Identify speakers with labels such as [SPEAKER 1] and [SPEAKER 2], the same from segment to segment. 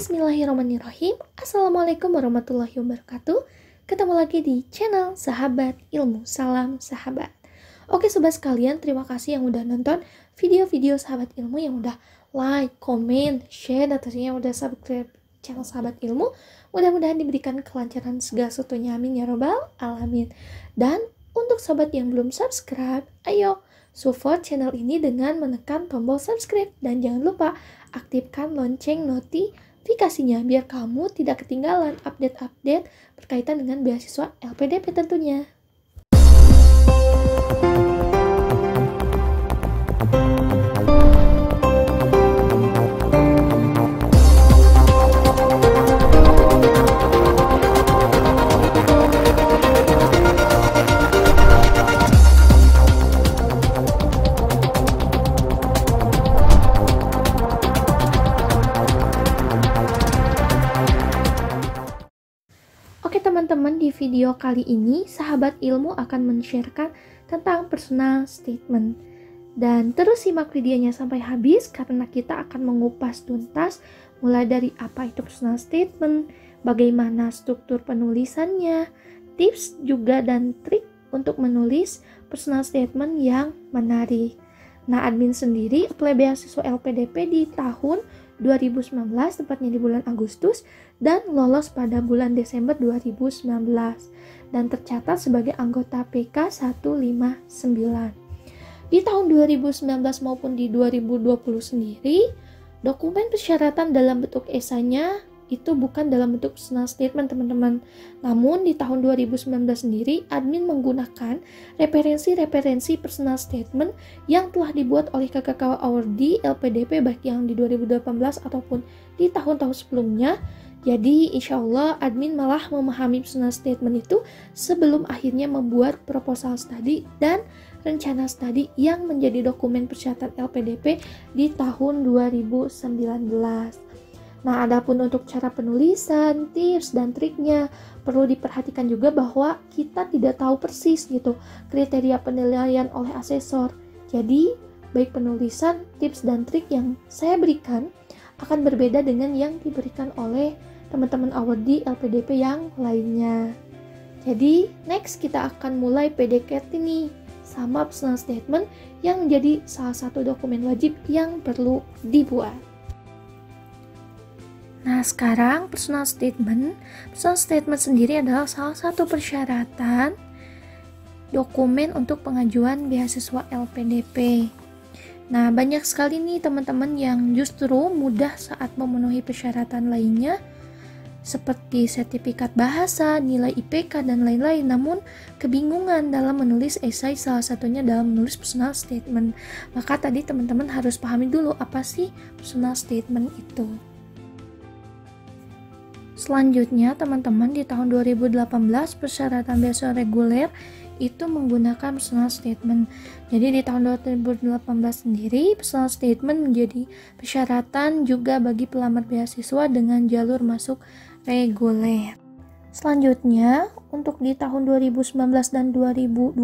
[SPEAKER 1] Bismillahirrahmanirrahim. Assalamualaikum warahmatullahi wabarakatuh. Ketemu lagi di channel Sahabat Ilmu. Salam sahabat. Oke sobat sekalian, terima kasih yang udah nonton video-video Sahabat Ilmu, yang udah like, comment, share, dan tentunya yang udah subscribe channel Sahabat Ilmu. Mudah-mudahan diberikan kelancaran segala sesuatunya, amin ya robbal alamin. Dan untuk sobat yang belum subscribe, ayo support channel ini dengan menekan tombol subscribe, dan jangan lupa aktifkan lonceng notifikasinya biar kamu tidak ketinggalan update-update berkaitan dengan beasiswa LPDP tentunya. Oke teman-teman, di video kali ini Sahabat Ilmu akan men-sharekan tentang personal statement. Dan terus simak videonya sampai habis karena kita akan mengupas tuntas mulai dari apa itu personal statement, bagaimana struktur penulisannya, tips juga dan trik untuk menulis personal statement yang menarik. Nah, admin sendiri apply beasiswa LPDP di tahun 2019, tepatnya di bulan Agustus, dan lolos pada bulan Desember 2019 dan tercatat sebagai anggota PK 159. Di tahun 2019 maupun di 2020 sendiri, dokumen persyaratan dalam bentuk esainya itu bukan dalam bentuk personal statement teman-teman. Namun di tahun 2019 sendiri, admin menggunakan referensi-referensi personal statement yang telah dibuat oleh kakak awardee LPDP baik yang di 2018 ataupun di tahun-tahun sebelumnya. Jadi insya Allah admin malah memahami personal statement itu sebelum akhirnya membuat proposal study dan rencana studi yang menjadi dokumen persyaratan LPDP di tahun 2019. Nah, adapun untuk cara penulisan, tips, dan triknya, perlu diperhatikan juga bahwa kita tidak tahu persis gitu kriteria penilaian oleh asesor. Jadi, baik penulisan, tips, dan trik yang saya berikan akan berbeda dengan yang diberikan oleh teman-teman awardee LPDP yang lainnya. Jadi, next kita akan mulai PDKT nih sama personal statement yang menjadi salah satu dokumen wajib yang perlu dibuat. Nah, sekarang personal statement sendiri adalah salah satu persyaratan dokumen untuk pengajuan beasiswa LPDP. Nah, banyak sekali nih teman-teman yang justru mudah saat memenuhi persyaratan lainnya seperti sertifikat bahasa, nilai IPK, dan lain-lain, namun kebingungan dalam menulis esai, salah satunya dalam menulis personal statement. Maka tadi teman-teman harus pahami dulu apa sih personal statement itu. Selanjutnya teman-teman, di tahun 2018 persyaratan beasiswa reguler itu menggunakan personal statement. Jadi di tahun 2018 sendiri personal statement menjadi persyaratan juga bagi pelamar beasiswa dengan jalur masuk reguler. Selanjutnya untuk di tahun 2019 dan 2020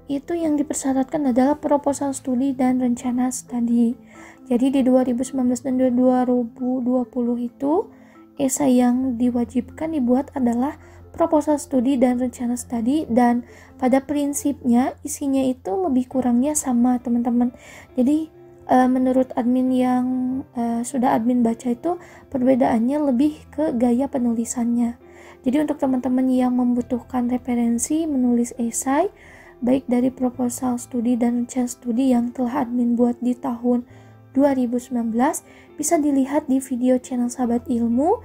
[SPEAKER 1] itu yang dipersyaratkan adalah proposal studi dan rencana studi. Jadi di 2019 dan 2020 itu esai yang diwajibkan dibuat adalah proposal studi dan rencana studi, dan pada prinsipnya isinya itu lebih kurangnya sama teman-teman. Jadi menurut admin yang sudah admin baca itu perbedaannya lebih ke gaya penulisannya. Jadi untuk teman-teman yang membutuhkan referensi menulis esai baik dari proposal studi dan rencana studi yang telah admin buat di tahun 2019 bisa dilihat di video channel Sahabat Ilmu,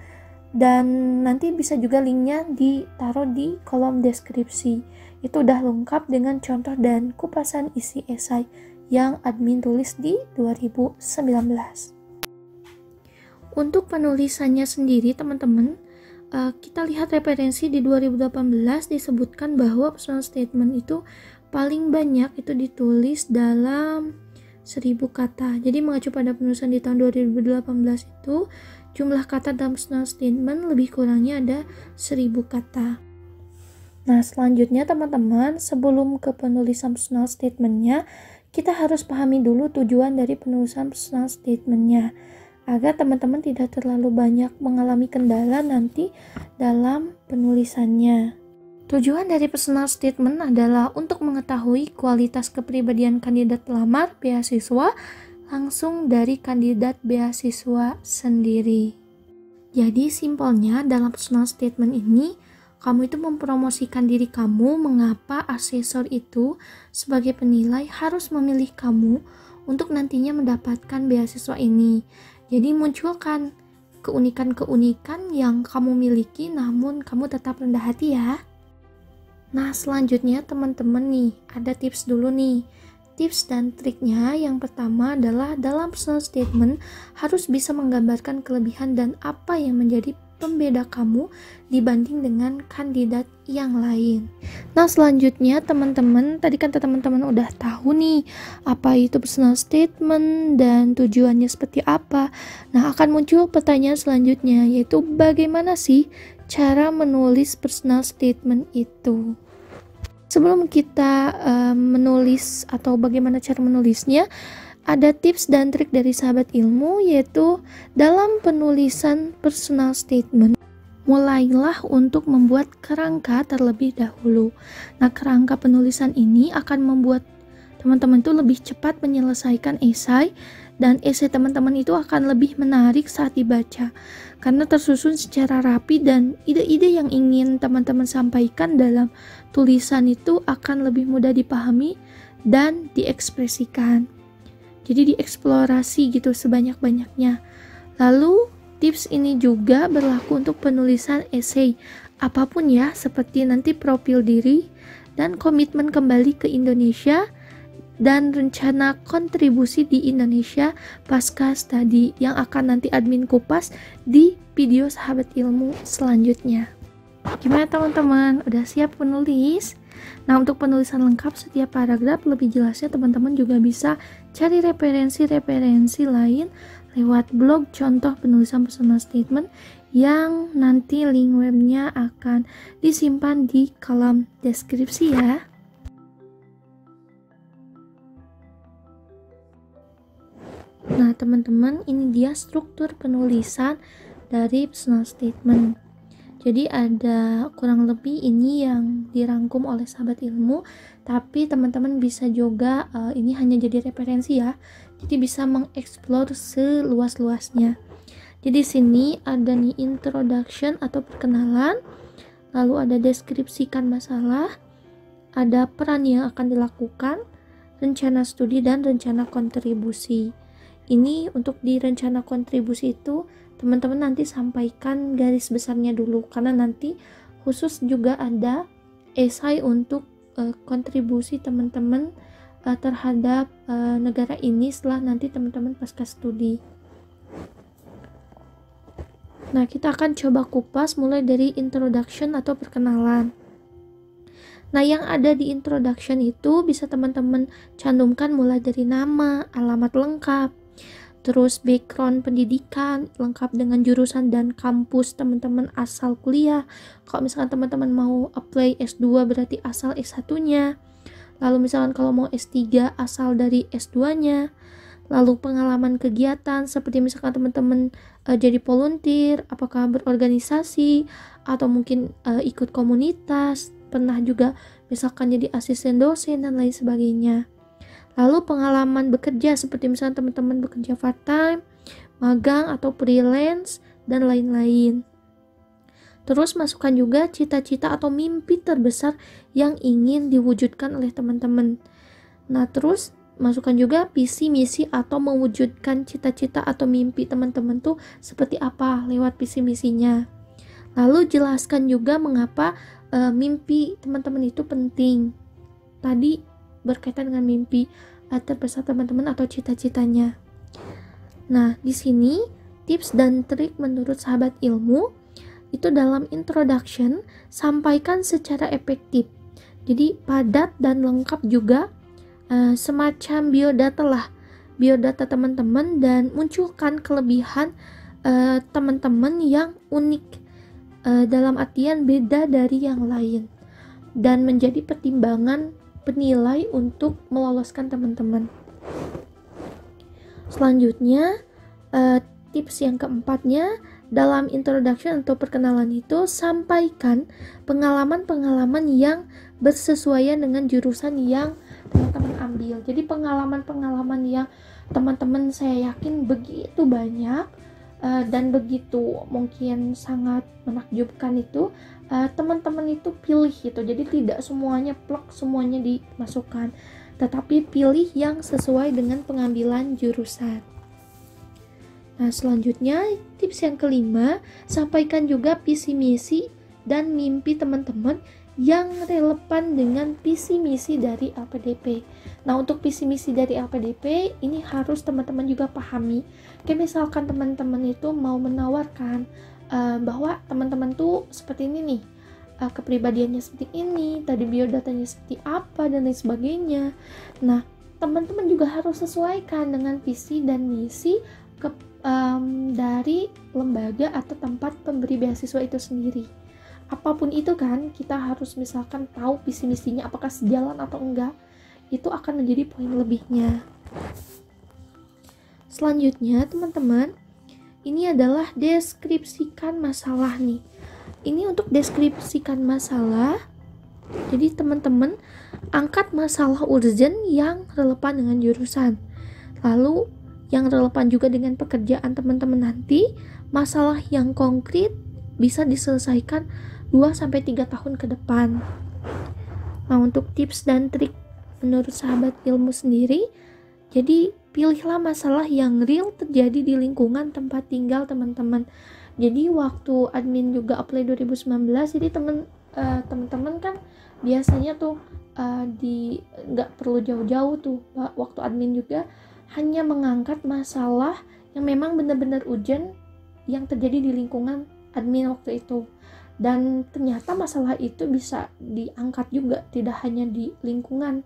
[SPEAKER 1] dan nanti bisa juga linknya ditaruh di kolom deskripsi. Itu udah lengkap dengan contoh dan kupasan isi esai yang admin tulis di 2019. Untuk penulisannya sendiri teman-teman, kita lihat referensi di 2018 disebutkan bahwa personal statement itu paling banyak itu ditulis dalam 1000 kata. Jadi mengacu pada penulisan di tahun 2018 itu jumlah kata dalam personal statement lebih kurangnya ada 1000 kata. Nah, selanjutnya teman-teman, sebelum ke penulisan personal statementnya, kita harus pahami dulu tujuan dari penulisan personal statementnya. agar teman-teman tidak terlalu banyak mengalami kendala nanti dalam penulisannya. Tujuan dari personal statement adalah untuk mengetahui kualitas kepribadian kandidat pelamar beasiswa langsung dari kandidat beasiswa sendiri. Jadi simpelnya dalam personal statement ini, kamu itu mempromosikan diri kamu mengapa asesor itu sebagai penilai harus memilih kamu untuk nantinya mendapatkan beasiswa ini. Jadi munculkan keunikan-keunikan yang kamu miliki namun kamu tetap rendah hati ya. Nah selanjutnya teman-teman nih, ada tips dulu nih. Tips dan triknya yang pertama adalah dalam personal statement harus bisa menggambarkan kelebihan dan apa yang menjadi pembeda kamu dibanding dengan kandidat yang lain. Nah selanjutnya teman-teman, tadi kan teman-teman udah tahu nih apa itu personal statement dan tujuannya seperti apa. Nah akan muncul pertanyaan selanjutnya, yaitu bagaimana sih cara menulis personal statement itu. Sebelum kita menulis atau bagaimana cara menulisnya, ada tips dan trik dari sahabat ilmu, yaitu dalam penulisan personal statement, mulailah untuk membuat kerangka terlebih dahulu. Nah, kerangka penulisan ini akan membuat teman-teman itu lebih cepat menyelesaikan esai, dan esai teman-teman itu akan lebih menarik saat dibaca karena tersusun secara rapi dan ide-ide yang ingin teman-teman sampaikan dalam tulisan itu akan lebih mudah dipahami dan diekspresikan. Jadi dieksplorasi gitu sebanyak-banyaknya. Lalu tips ini juga berlaku untuk penulisan esai apapun ya, seperti nanti profil diri dan komitmen kembali ke Indonesia dan rencana kontribusi di Indonesia pasca studi yang akan nanti admin kupas di video sahabat ilmu selanjutnya. Gimana teman-teman? Udah siap menulis? Nah, untuk penulisan lengkap setiap paragraf lebih jelasnya teman-teman juga bisa cari referensi-referensi lain lewat blog contoh penulisan personal statement yang nanti link webnya akan disimpan di kolom deskripsi ya. Nah teman-teman, ini dia struktur penulisan dari personal statement. Jadi ada kurang lebih ini yang dirangkum oleh sahabat ilmu, tapi teman-teman bisa juga ini hanya jadi referensi ya, jadi bisa mengeksplor seluas-luasnya. Jadi sini ada nih introduction atau perkenalan, lalu ada deskripsikan masalah, ada peran yang akan dilakukan, rencana studi, dan rencana kontribusi. Ini untuk di rencana kontribusi itu teman-teman nanti sampaikan garis besarnya dulu, karena nanti khusus juga ada esai untuk kontribusi teman-teman terhadap negara ini setelah nanti teman-teman pasca studi. Nah kita akan coba kupas mulai dari introduction atau perkenalan. Nah yang ada di introduction itu bisa teman-teman cantumkan mulai dari nama, alamat lengkap, terus background pendidikan lengkap dengan jurusan dan kampus teman-teman asal kuliah. Kalau misalkan teman-teman mau apply S2 berarti asal S1-nya. Lalu misalkan kalau mau S3 asal dari S2-nya. Lalu pengalaman kegiatan seperti misalkan teman-teman jadi volunteer, apakah berorganisasi atau mungkin ikut komunitas, pernah juga misalkan jadi asisten dosen dan lain sebagainya. Lalu pengalaman bekerja seperti misalnya teman-teman bekerja part-time, magang atau freelance, dan lain-lain. Terus masukkan juga cita-cita atau mimpi terbesar yang ingin diwujudkan oleh teman-teman. Nah terus masukkan juga visi misi atau mewujudkan cita-cita atau mimpi teman-teman tuh seperti apa lewat visi misinya. Lalu jelaskan juga mengapa mimpi teman-teman itu penting. Tadi berkaitan dengan mimpi terbesar teman-teman atau cita-citanya. Nah, di sini tips dan trik menurut sahabat ilmu itu dalam introduction sampaikan secara efektif. Jadi padat dan lengkap juga, semacam biodata lah, biodata teman-teman, dan munculkan kelebihan teman-teman yang unik, dalam artian beda dari yang lain, dan menjadi pertimbangan penilai untuk meloloskan teman-teman. Selanjutnya tips yang keempatnya, dalam introduction atau perkenalan itu sampaikan pengalaman-pengalaman yang bersesuaian dengan jurusan yang teman-teman ambil. Jadi pengalaman-pengalaman yang teman-teman saya yakin begitu banyak dan begitu mungkin sangat menakjubkan itu, teman-teman itu pilih gitu. Jadi tidak semuanya plek, semuanya dimasukkan, tetapi pilih yang sesuai dengan pengambilan jurusan. Nah, selanjutnya tips yang kelima, sampaikan juga visi misi dan mimpi teman-teman yang relevan dengan visi misi dari LPDP. Nah, untuk visi misi dari LPDP ini harus teman-teman juga pahami. Kayak misalkan teman-teman itu mau menawarkan bahwa teman-teman tuh seperti ini nih, kepribadiannya seperti ini, tadi biodatanya seperti apa dan lain sebagainya. Nah, teman-teman juga harus sesuaikan dengan visi dan misi dari lembaga atau tempat pemberi beasiswa itu sendiri. Apapun itu kan, kita harus misalkan tahu visi misinya apakah sejalan atau enggak. Itu akan menjadi poin lebihnya. Selanjutnya teman-teman, ini adalah deskripsikan masalah nih. Ini untuk deskripsikan masalah. Jadi teman-teman angkat masalah urgent yang relevan dengan jurusan. Lalu yang relevan juga dengan pekerjaan teman-teman nanti, masalah yang konkret bisa diselesaikan 2-3 tahun ke depan. Nah, untuk tips dan trik menurut sahabat ilmu sendiri, jadi pilihlah masalah yang real terjadi di lingkungan tempat tinggal teman-teman. Jadi waktu admin juga apply 2019, jadi teman-teman kan biasanya tuh nggak perlu jauh-jauh tuh waktu admin juga, hanya mengangkat masalah yang memang benar-benar urgent yang terjadi di lingkungan admin waktu itu. Dan ternyata masalah itu bisa diangkat juga, tidak hanya di lingkungan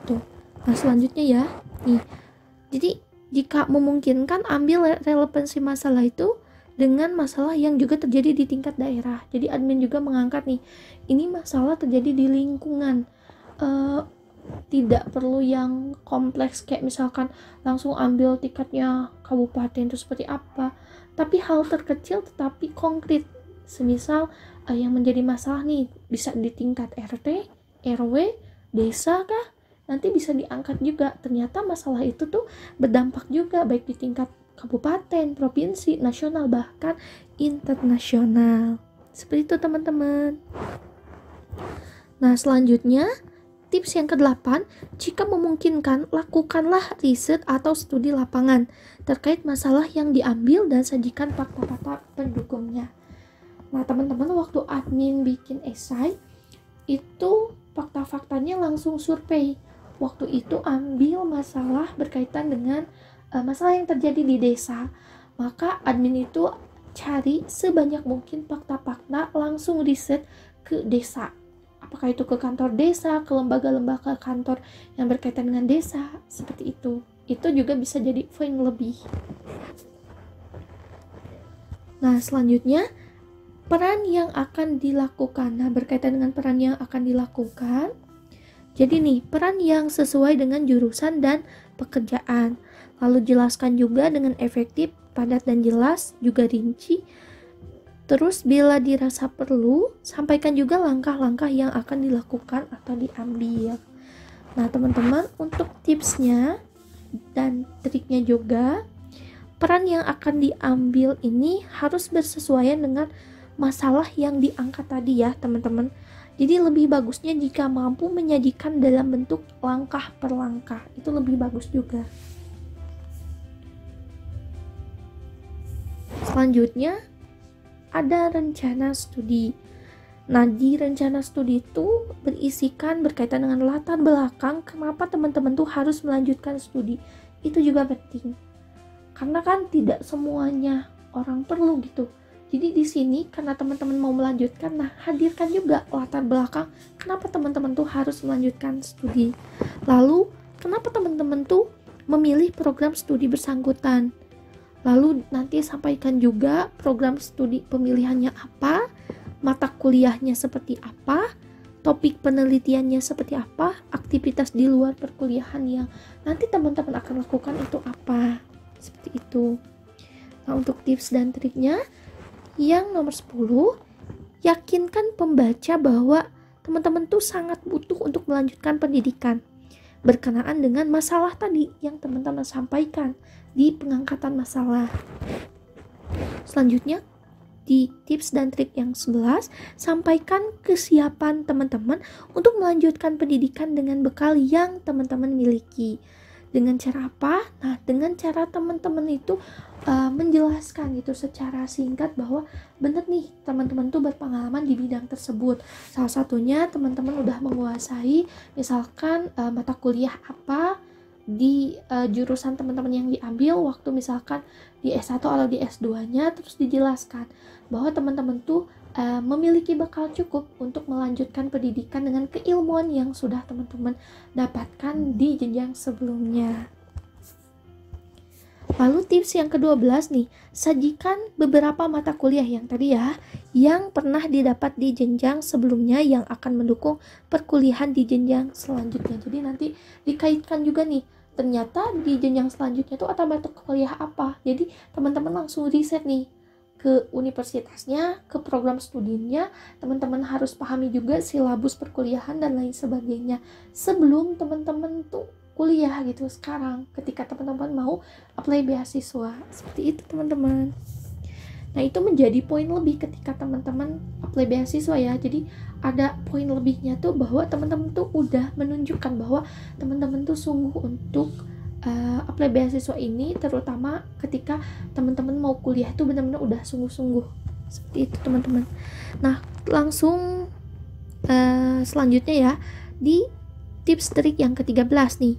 [SPEAKER 1] gitu. Nah, selanjutnya ya nih, jadi jika memungkinkan ambil relevansi masalah itu dengan masalah yang juga terjadi di tingkat daerah. Jadi admin juga mengangkat nih, ini masalah terjadi di lingkungan, tidak perlu yang kompleks kayak misalkan langsung ambil tingkatnya kabupaten itu seperti apa, tapi hal terkecil tetapi konkret. Semisal yang menjadi masalah nih bisa di tingkat RT, RW, desa kah, nanti bisa diangkat juga. Ternyata masalah itu tuh berdampak juga baik di tingkat kabupaten, provinsi, nasional, bahkan internasional. Seperti itu teman-teman. Nah, selanjutnya tips yang ke-8, jika memungkinkan, lakukanlah riset atau studi lapangan terkait masalah yang diambil dan sajikan fakta-fakta pendukungnya. Nah, teman-teman, waktu admin bikin esai, itu fakta-faktanya langsung survei. Waktu itu ambil masalah berkaitan dengan masalah yang terjadi di desa. Maka admin itu cari sebanyak mungkin fakta-fakta, langsung riset ke desa. Apakah itu ke kantor desa, ke lembaga-lembaga kantor yang berkaitan dengan desa, seperti itu. Itu juga bisa jadi poin lebih. Nah, selanjutnya peran yang akan dilakukan. Nah, berkaitan dengan peran yang akan dilakukan, jadi nih, peran yang sesuai dengan jurusan dan pekerjaan. Lalu jelaskan juga dengan efektif, padat dan jelas, juga rinci. Terus bila dirasa perlu, sampaikan juga langkah-langkah yang akan dilakukan atau diambil. Nah, teman-teman, untuk tipsnya dan triknya juga, peran yang akan diambil ini harus bersesuaian dengan masalah yang diangkat tadi ya, teman-teman. Jadi lebih bagusnya jika mampu menyajikan dalam bentuk langkah per langkah. Itu lebih bagus juga. Selanjutnya ada rencana studi. Nah, di rencana studi itu berisikan berkaitan dengan latar belakang kenapa teman-teman tuh harus melanjutkan studi. Itu juga penting. Karena kan tidak semuanya orang perlu gitu. Jadi di sini karena teman-teman mau melanjutkan, nah hadirkan juga latar belakang kenapa teman-teman tuh harus melanjutkan studi. Lalu kenapa teman-teman tuh memilih program studi bersangkutan. Lalu nanti sampaikan juga program studi pemilihannya apa, mata kuliahnya seperti apa, topik penelitiannya seperti apa, aktivitas di luar perkuliahan yang nanti teman-teman akan lakukan itu apa. Seperti itu. Nah, untuk tips dan triknya yang nomor 10, yakinkan pembaca bahwa teman-teman tuh sangat butuh untuk melanjutkan pendidikan berkenaan dengan masalah tadi yang teman-teman sampaikan di pengangkatan masalah. Selanjutnya, di tips dan trik yang 11, sampaikan kesiapan teman-teman untuk melanjutkan pendidikan dengan bekal yang teman-teman miliki. Dengan cara apa? Nah, dengan cara teman-teman itu menjelaskan gitu secara singkat bahwa benar nih teman-teman tuh berpengalaman di bidang tersebut. Salah satunya teman-teman udah menguasai misalkan mata kuliah apa di jurusan teman-teman yang diambil waktu misalkan di S1 atau di S2-nya, terus dijelaskan bahwa teman-teman tuh memiliki bekal cukup untuk melanjutkan pendidikan dengan keilmuan yang sudah teman-teman dapatkan di jenjang sebelumnya. Lalu tips yang ke-12 nih, sajikan beberapa mata kuliah yang tadi ya, yang pernah didapat di jenjang sebelumnya yang akan mendukung perkuliahan di jenjang selanjutnya. Jadi nanti dikaitkan juga nih, ternyata di jenjang selanjutnya tuh ada mata kuliah apa. Jadi teman-teman langsung riset nih ke universitasnya, ke program studinya, teman-teman harus pahami juga silabus perkuliahan dan lain sebagainya sebelum teman-teman tuh kuliah gitu sekarang ketika teman-teman mau apply beasiswa. Seperti itu teman-teman. Nah, itu menjadi poin lebih ketika teman-teman apply beasiswa ya. Jadi ada poin lebihnya tuh bahwa teman-teman tuh udah menunjukkan bahwa teman-teman tuh sungguh untuk apply beasiswa ini, terutama ketika teman-teman mau kuliah itu benar-benar udah sungguh-sungguh. Seperti itu teman-teman. Nah, langsung selanjutnya ya, di tips trik yang ke-13 nih.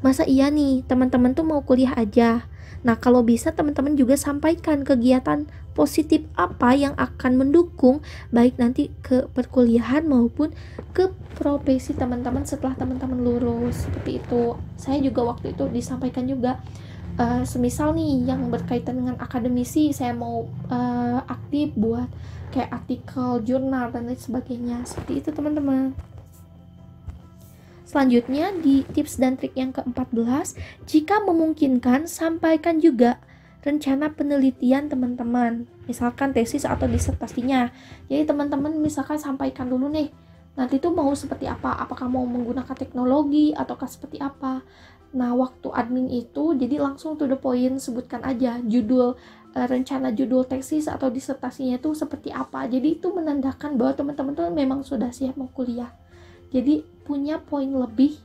[SPEAKER 1] Masa iya nih teman-teman tuh mau kuliah aja? Nah, kalau bisa teman-teman juga sampaikan kegiatan positif apa yang akan mendukung baik nanti ke perkuliahan maupun ke profesi teman-teman setelah teman-teman lulus. Seperti itu. Saya juga waktu itu disampaikan juga semisal nih yang berkaitan dengan akademisi, saya mau aktif buat kayak artikel, jurnal dan lain sebagainya. Seperti itu teman-teman. Selanjutnya di tips dan trik yang ke-14, jika memungkinkan sampaikan juga rencana penelitian teman-teman, misalkan tesis atau disertasinya. Jadi teman-teman misalkan sampaikan dulu nih, nanti tuh mau seperti apa, apakah mau menggunakan teknologi ataukah seperti apa. Nah, waktu admin itu jadi langsung to the point, sebutkan aja judul rencana judul tesis atau disertasinya itu seperti apa. Jadi itu menandakan bahwa teman-teman tuh memang sudah siap mau kuliah. Jadi punya poin lebih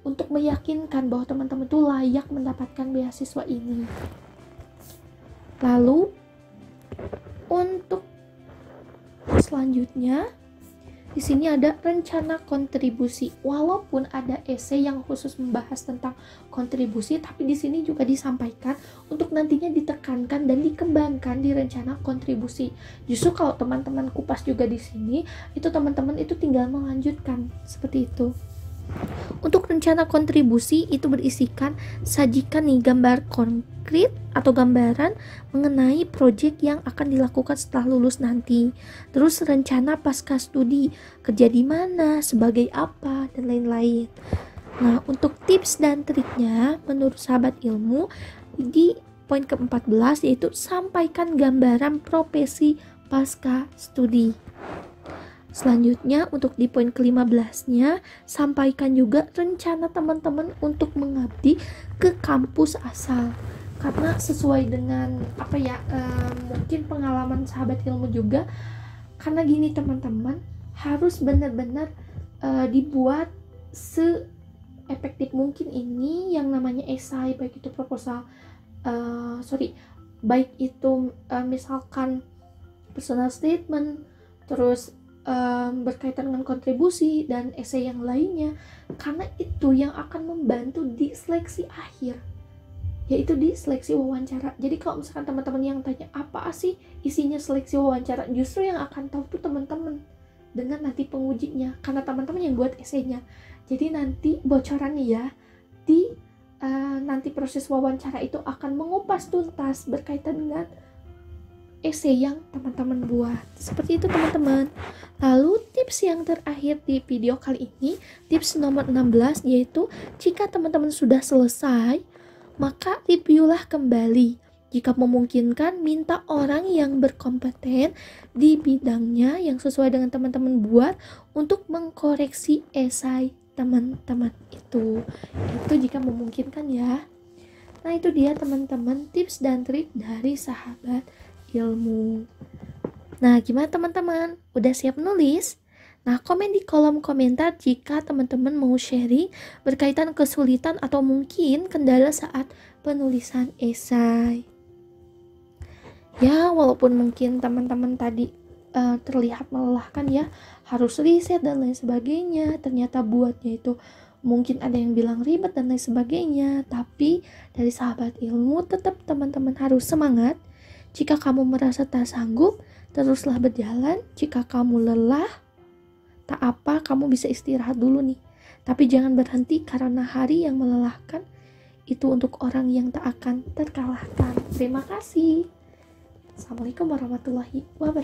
[SPEAKER 1] untuk meyakinkan bahwa teman-teman tuh layak mendapatkan beasiswa ini. Lalu untuk selanjutnya di sini ada rencana kontribusi. Walaupun ada esai yang khusus membahas tentang kontribusi, tapi di sini juga disampaikan untuk nantinya ditekankan dan dikembangkan di rencana kontribusi. Justru kalau teman-teman kupas juga di sini, itu teman-teman itu tinggal melanjutkan seperti itu. Untuk rencana kontribusi itu berisikan sajikan nih gambar konkret atau gambaran mengenai proyek yang akan dilakukan setelah lulus nanti. Terus rencana pasca studi, kerja di mana, sebagai apa, dan lain-lain. Nah, untuk tips dan triknya menurut sahabat ilmu di poin ke-14 yaitu sampaikan gambaran profesi pasca studi. Selanjutnya untuk di poin ke-15-nya sampaikan juga rencana teman-teman untuk mengabdi ke kampus asal. Karena sesuai dengan mungkin pengalaman sahabat ilmu juga, karena gini teman-teman, harus benar-benar dibuat se-efektif mungkin ini yang namanya esai, baik itu proposal, baik itu misalkan personal statement, terus berkaitan dengan kontribusi dan esai yang lainnya, karena itu yang akan membantu di seleksi akhir, yaitu di seleksi wawancara. Jadi kalau misalkan teman-teman yang tanya apa sih isinya seleksi wawancara, justru yang akan tahu tuh teman-teman dengan nanti pengujinya, karena teman-teman yang buat esainya. Jadi nanti bocorannya ya, di nanti proses wawancara itu akan mengupas tuntas berkaitan dengan esai yang teman-teman buat. Seperti itu teman-teman. Lalu tips yang terakhir di video kali ini, tips nomor 16, yaitu jika teman-teman sudah selesai, maka reviewlah kembali Jika memungkinkan, minta orang yang berkompeten di bidangnya yang sesuai dengan teman-teman buat untuk mengkoreksi esai teman-teman itu. Itu jika memungkinkan ya. Nah, itu dia teman-teman tips dan trik dari sahabat ilmu. Nah, gimana teman-teman? Udah siap nulis? Nah, komen di kolom komentar jika teman-teman mau sharing berkaitan kesulitan atau mungkin kendala saat penulisan esai. Ya, walaupun mungkin teman-teman tadi terlihat melelahkan ya, harus riset dan lain sebagainya, ternyata buatnya itu mungkin ada yang bilang ribet dan lain sebagainya, tapi dari sahabat ilmu tetap teman-teman harus semangat. Jika kamu merasa tak sanggup, teruslah berjalan. Jika kamu lelah, tak apa, kamu bisa istirahat dulu nih. Tapi jangan berhenti karena hari yang melelahkan itu untuk orang yang tak akan terkalahkan. Terima kasih. Assalamualaikum warahmatullahi wabarakatuh.